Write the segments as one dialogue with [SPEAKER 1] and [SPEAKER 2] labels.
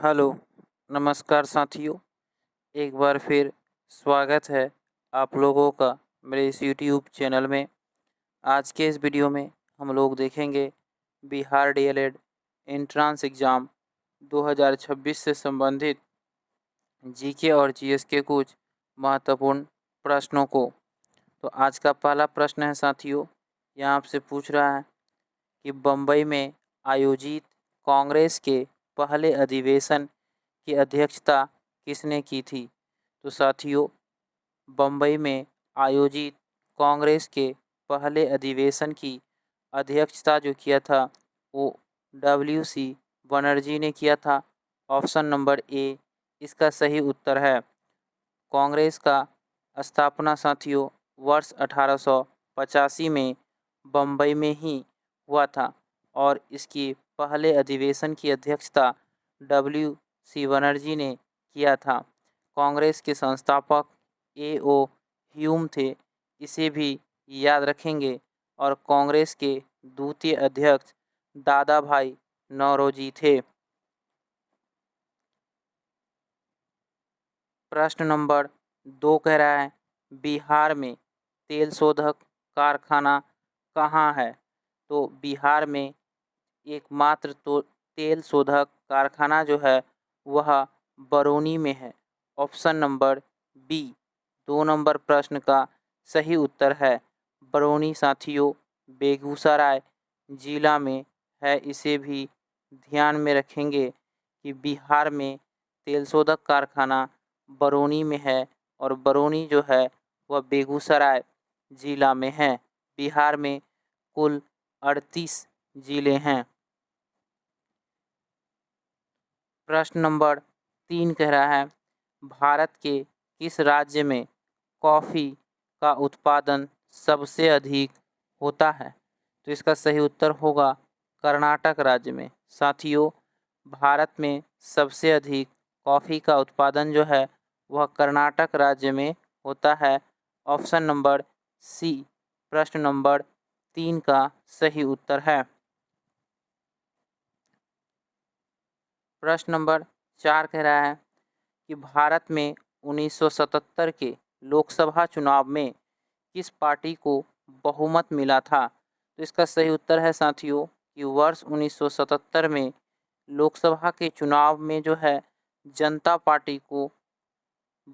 [SPEAKER 1] Hello, नमस्कार साथियों। एक बार फिर स्वागत है आप लोगों का मेरे इस यूट्यूब चैनल में। आज के इस वीडियो में हम लोग देखेंगे बिहार डीएलएड एंट्रेंस एग्ज़ाम 2026 से संबंधित जीके और जीएस के कुछ महत्वपूर्ण प्रश्नों को। तो आज का पहला प्रश्न है साथियों, यहाँ आपसे पूछ रहा है कि बम्बई में आयोजित कांग्रेस के पहले अधिवेशन की अध्यक्षता किसने की थी? तो साथियों, बम्बई में आयोजित कांग्रेस के पहले अधिवेशन की अध्यक्षता जो किया था वो डब्ल्यू.सी. बनर्जी ने किया था। ऑप्शन नंबर ए इसका सही उत्तर है। कांग्रेस का स्थापना साथियों वर्ष 1885 में बम्बई में ही हुआ था और इसकी पहले अधिवेशन की अध्यक्षता डब्ल्यू.सी. बनर्जी ने किया था। कांग्रेस के संस्थापक ए.ओ. ह्यूम थे, इसे भी याद रखेंगे। और कांग्रेस के द्वितीय अध्यक्ष दादा भाई नौरोजी थे। प्रश्न नंबर 2 कह रहा है बिहार में तेल शोधक कारखाना कहाँ है? तो बिहार में एकमात्र तो तेल शोधक कारखाना जो है वह बरौनी में है। ऑप्शन नंबर बी 2 नंबर प्रश्न का सही उत्तर है। बरौनी साथियों बेगूसराय जिला में है, इसे भी ध्यान में रखेंगे कि बिहार में तेल शोधक कारखाना बरौनी में है और बरौनी जो है वह बेगूसराय जिला में है। बिहार में कुल 38 जिले हैं। प्रश्न नंबर 3 कह रहा है भारत के किस राज्य में कॉफ़ी का उत्पादन सबसे अधिक होता है? तो इसका सही उत्तर होगा कर्नाटक राज्य में। साथियों, भारत में सबसे अधिक कॉफ़ी का उत्पादन जो है वह कर्नाटक राज्य में होता है। ऑप्शन नंबर सी प्रश्न नंबर 3 का सही उत्तर है। प्रश्न नंबर 4 कह रहा है कि भारत में 1977 के लोकसभा चुनाव में किस पार्टी को बहुमत मिला था? तो इसका सही उत्तर है साथियों कि वर्ष 1977 में लोकसभा के चुनाव में जो है जनता पार्टी को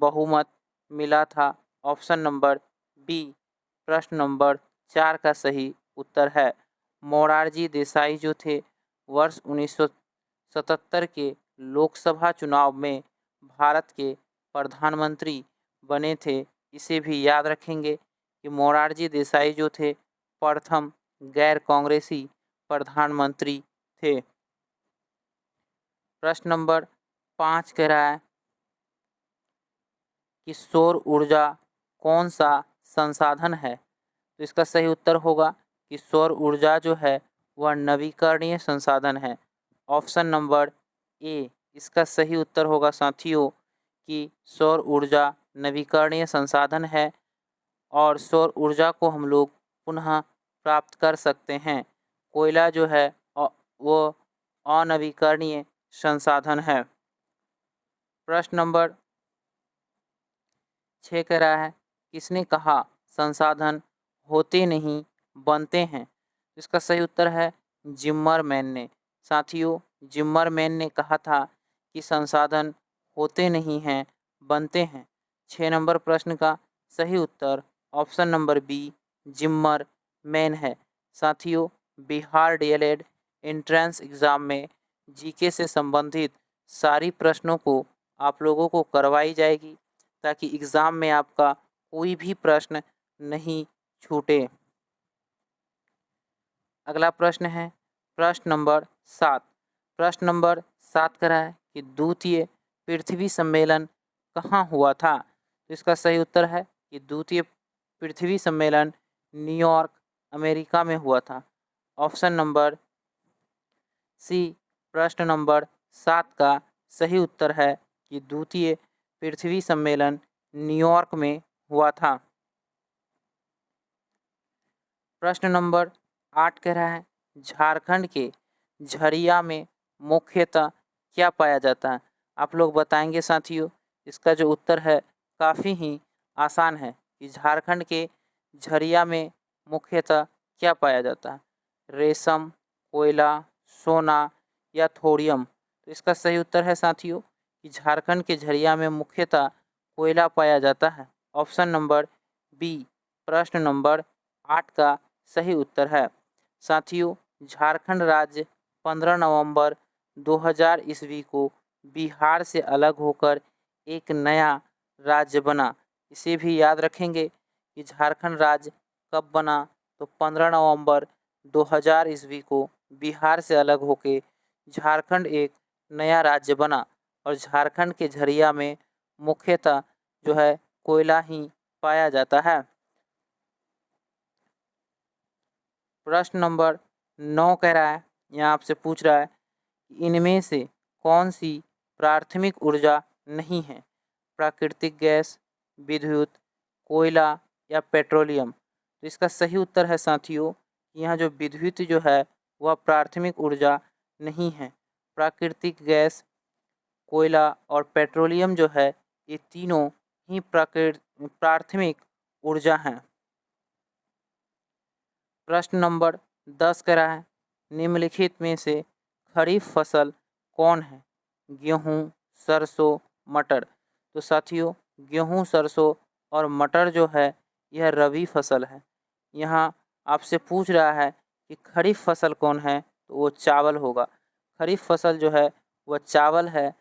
[SPEAKER 1] बहुमत मिला था। ऑप्शन नंबर बी प्रश्न नंबर 4 का सही उत्तर है। मोरारजी देसाई जो थे वर्ष 1977 के लोकसभा चुनाव में भारत के प्रधानमंत्री बने थे, इसे भी याद रखेंगे कि मोरारजी देसाई जो थे प्रथम गैर कांग्रेसी प्रधानमंत्री थे। प्रश्न नंबर 5 कह रहा है कि सौर ऊर्जा कौन सा संसाधन है? तो इसका सही उत्तर होगा कि सौर ऊर्जा जो है वह नवीकरणीय संसाधन है। ऑप्शन नंबर ए इसका सही उत्तर होगा साथियों कि सौर ऊर्जा नवीकरणीय संसाधन है और सौर ऊर्जा को हम लोग पुनः प्राप्त कर सकते हैं। कोयला जो है वो अनवीकरणीय संसाधन है। प्रश्न नंबर 6 कह रहा है किसने कहा संसाधन होते नहीं बनते हैं? इसका सही उत्तर है जिम्मरमैन ने। साथियों, जिम्मरमैन ने कहा था कि संसाधन होते नहीं हैं बनते हैं। 6 नंबर प्रश्न का सही उत्तर ऑप्शन नंबर बी जिम्मरमैन है। साथियों, बिहार डीएलएड एंट्रेंस एग्ज़ाम में जीके से संबंधित सारी प्रश्नों को आप लोगों को करवाई जाएगी ताकि एग्ज़ाम में आपका कोई भी प्रश्न नहीं छूटे। अगला प्रश्न है प्रश्न नंबर 7। प्रश्न नंबर 7 कह रहा है कि द्वितीय पृथ्वी सम्मेलन कहाँ हुआ था? तो इसका सही उत्तर है कि द्वितीय पृथ्वी सम्मेलन न्यूयॉर्क अमेरिका में हुआ था। ऑप्शन नंबर सी प्रश्न नंबर 7 का सही उत्तर है कि द्वितीय पृथ्वी सम्मेलन न्यूयॉर्क में हुआ था। प्रश्न नंबर 8 कह रहा है झारखंड के झरिया में मुख्यतः क्या पाया जाता है? आप लोग बताएंगे साथियों। इसका जो उत्तर है काफ़ी ही आसान है कि झारखंड के झरिया में मुख्यतः क्या पाया जाता है? रेशम, कोयला, सोना या थोरियम। तो इसका सही उत्तर है साथियों कि झारखंड के झरिया में मुख्यतः कोयला पाया जाता है। ऑप्शन नंबर बी प्रश्न नंबर 8 का सही उत्तर है। साथियों, झारखंड राज्य 15 नवंबर 2000 ईस्वी को बिहार से अलग होकर एक नया राज्य बना। इसे भी याद रखेंगे कि झारखंड राज्य कब बना, तो 15 नवंबर 2000 ईस्वी को बिहार से अलग होकर झारखंड एक नया राज्य बना और झारखंड के झरिया में मुख्यतः जो है कोयला ही पाया जाता है। प्रश्न नंबर 9 कह रहा है, यहाँ आपसे पूछ रहा है कि इनमें से कौन सी प्राथमिक ऊर्जा नहीं है? प्राकृतिक गैस, विद्युत, कोयला या पेट्रोलियम। तो इसका सही उत्तर है साथियों, यहाँ जो विद्युत जो है वह प्राथमिक ऊर्जा नहीं है। प्राकृतिक गैस, कोयला और पेट्रोलियम जो है ये तीनों ही प्राथमिक ऊर्जा हैं। प्रश्न नंबर 10 कह रहा है, निम्नलिखित में से खरीफ फसल कौन है? गेहूँ, सरसों, मटर। तो साथियों, गेहूँ, सरसों और मटर जो है यह रबी फसल है। यहाँ आपसे पूछ रहा है कि खरीफ फसल कौन है, तो वो चावल होगा। खरीफ फसल जो है वह चावल है।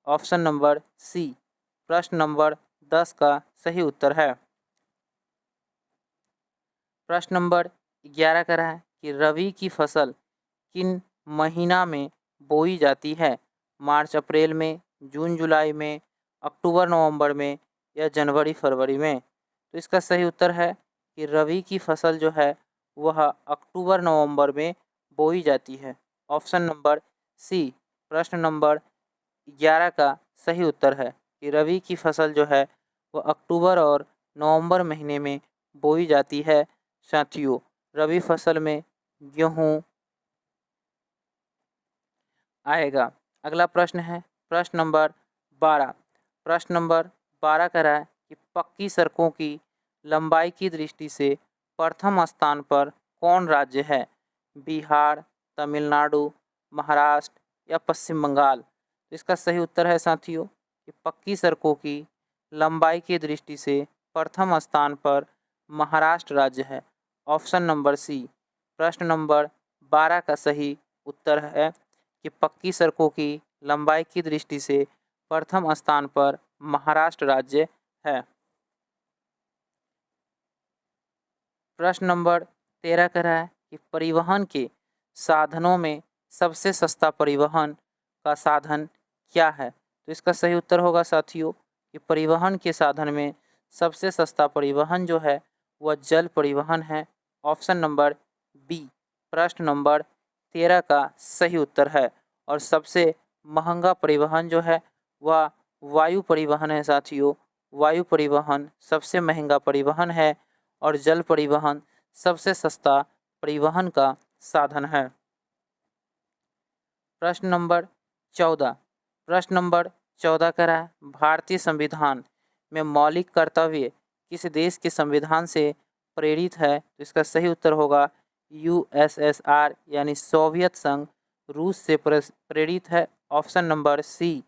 [SPEAKER 1] ऑप्शन नंबर सी प्रश्न नंबर 10 का सही उत्तर है। प्रश्न नंबर 11 का है कि रबी की फसल किन महीना में बोई जाती है? मार्च अप्रैल में, जून जुलाई में, अक्टूबर नवंबर में या जनवरी फरवरी में। तो इसका सही उत्तर है कि रबी की फसल जो है वह अक्टूबर नवंबर में बोई जाती है। ऑप्शन नंबर सी प्रश्न नंबर 11 का सही उत्तर है कि रबी की फसल जो है वह अक्टूबर और नवंबर महीने में बोई जाती है। साथियों, रबी फसल में गेहूँ आएगा। अगला प्रश्न है प्रश्न नंबर 12। प्रश्न नंबर 12 कह रहा है कि पक्की सड़कों की लंबाई की दृष्टि से प्रथम स्थान पर कौन राज्य है? बिहार, तमिलनाडु, महाराष्ट्र या पश्चिम बंगाल। इसका सही उत्तर है साथियों कि पक्की सड़कों की लंबाई की दृष्टि से प्रथम स्थान पर महाराष्ट्र राज्य है। ऑप्शन नंबर सी प्रश्न नंबर 12 का सही उत्तर है कि पक्की सड़कों की लंबाई की दृष्टि से प्रथम स्थान पर महाराष्ट्र राज्य है। प्रश्न नंबर 13 कह रहा है कि परिवहन के साधनों में सबसे सस्ता परिवहन का साधन क्या है? तो इसका सही उत्तर होगा साथियों कि परिवहन के साधन में सबसे सस्ता परिवहन जो है वह जल परिवहन है। ऑप्शन नंबर बी प्रश्न नंबर 13 का सही उत्तर है। और सबसे महंगा परिवहन जो है वह वायु परिवहन है साथियों। वायु परिवहन सबसे महंगा परिवहन है और जल परिवहन सबसे सस्ता परिवहन का साधन है। प्रश्न नंबर 14। प्रश्न नंबर 14 कह रहा है, भारतीय संविधान में मौलिक कर्तव्य किस देश के संविधान से प्रेरित है? तो इसका सही उत्तर होगा यूएसएसआर यानी सोवियत संघ रूस से प्रेरित है। ऑप्शन नंबर सी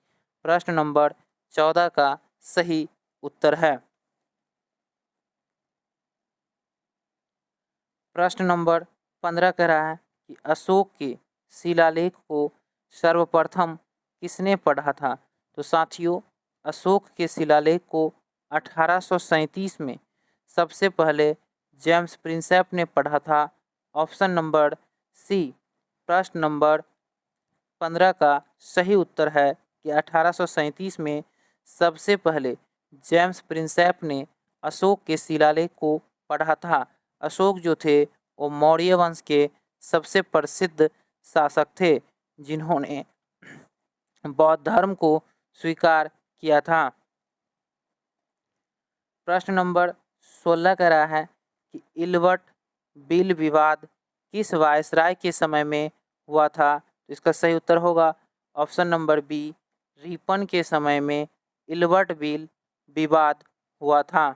[SPEAKER 1] प्रश्न नंबर 14 का सही उत्तर है। प्रश्न नंबर 15 कह रहा है कि अशोक के शिलालेख को सर्वप्रथम किसने पढ़ा था? तो साथियों, अशोक के शिलालेख को 1837 में सबसे पहले जेम्स प्रिंसेप ने पढ़ा था। ऑप्शन नंबर सी प्रश्न नंबर 15 का सही उत्तर है कि 1837 में सबसे पहले जेम्स प्रिंसेप ने अशोक के शिलालेख को पढ़ा था। अशोक जो थे वो मौर्य वंश के सबसे प्रसिद्ध शासक थे जिन्होंने बौद्ध धर्म को स्वीकार किया था। प्रश्न नंबर 16 कह रहा है कि इल्बर्ट बिल विवाद किस वायसराय के समय में हुआ था? तो इसका सही उत्तर होगा ऑप्शन नंबर बी, रिपन के समय में इल्बर्ट बिल विवाद हुआ था।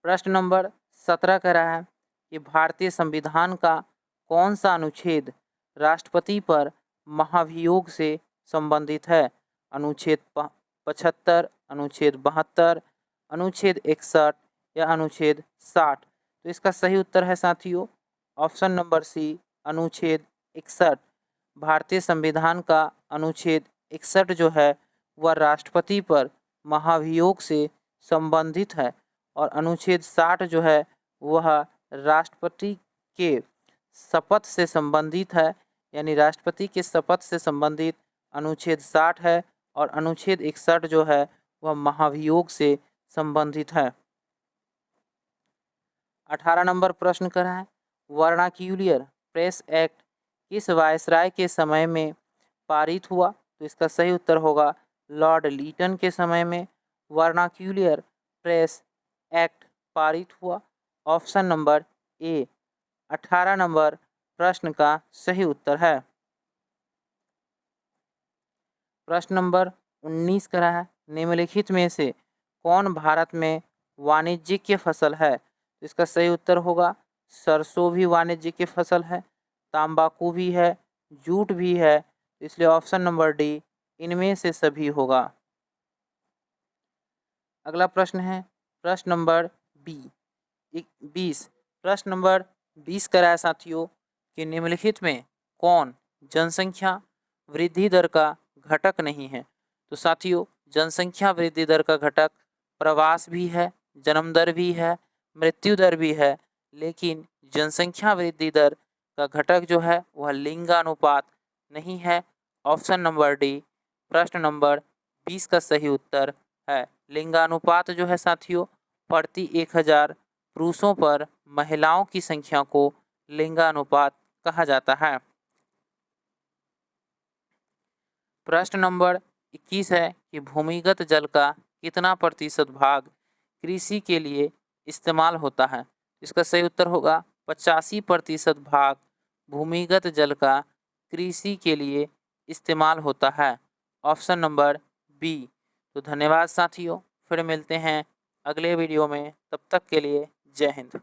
[SPEAKER 1] प्रश्न नंबर 17 कह रहा है कि भारतीय संविधान का कौन सा अनुच्छेद राष्ट्रपति पर महाभियोग से संबंधित है? अनुच्छेद 75, अनुच्छेद 72, अनुच्छेद 61 या अनुच्छेद 60? तो इसका सही उत्तर है साथियों ऑप्शन नंबर सी, अनुच्छेद 61। भारतीय संविधान का अनुच्छेद 61 जो है वह राष्ट्रपति पर महाभियोग से संबंधित है और अनुच्छेद 60 जो है वह राष्ट्रपति के शपथ से संबंधित है, यानी राष्ट्रपति के शपथ से संबंधित अनुच्छेद 60 है और अनुच्छेद 61 जो है वह महाभियोग से संबंधित है। 18 नंबर प्रश्न कर रहा है, वर्नाक्यूलर प्रेस एक्ट किस वायसराय के समय में पारित हुआ? तो इसका सही उत्तर होगा लॉर्ड लीटन के समय में वर्नाक्यूलर प्रेस एक्ट पारित हुआ। ऑप्शन नंबर ए 18 नंबर प्रश्न का सही उत्तर है। प्रश्न नंबर 19 का है, निम्नलिखित में से कौन भारत में वाणिज्यिक फसल है? इसका सही उत्तर होगा सरसों भी वाणिज्यिक फसल है, तंबाकू भी है, जूट भी है, इसलिए ऑप्शन नंबर डी इनमें से सभी होगा। अगला प्रश्न है प्रश्न नंबर 20। प्रश्न नंबर 20 कह रहा है साथियों कि निम्नलिखित में कौन जनसंख्या वृद्धि दर का घटक नहीं है? तो साथियों जनसंख्या वृद्धि दर का घटक प्रवास भी है, जन्म दर भी है, मृत्यु दर भी है, लेकिन जनसंख्या वृद्धि दर का घटक जो है वह लिंगानुपात नहीं है। ऑप्शन नंबर डी प्रश्न नंबर 20 का सही उत्तर है। लिंगानुपात जो है साथियों प्रति 1000 पुरुषों पर महिलाओं की संख्या को लिंगानुपात कहा जाता है। प्रश्न नंबर 21 है कि भूमिगत जल का कितना प्रतिशत भाग कृषि के लिए इस्तेमाल होता है? इसका सही उत्तर होगा 85% भाग भूमिगत जल का कृषि के लिए इस्तेमाल होता है। Option number B. तो धन्यवाद साथियों, फिर मिलते हैं अगले वीडियो में, तब तक के लिए जय हिंद।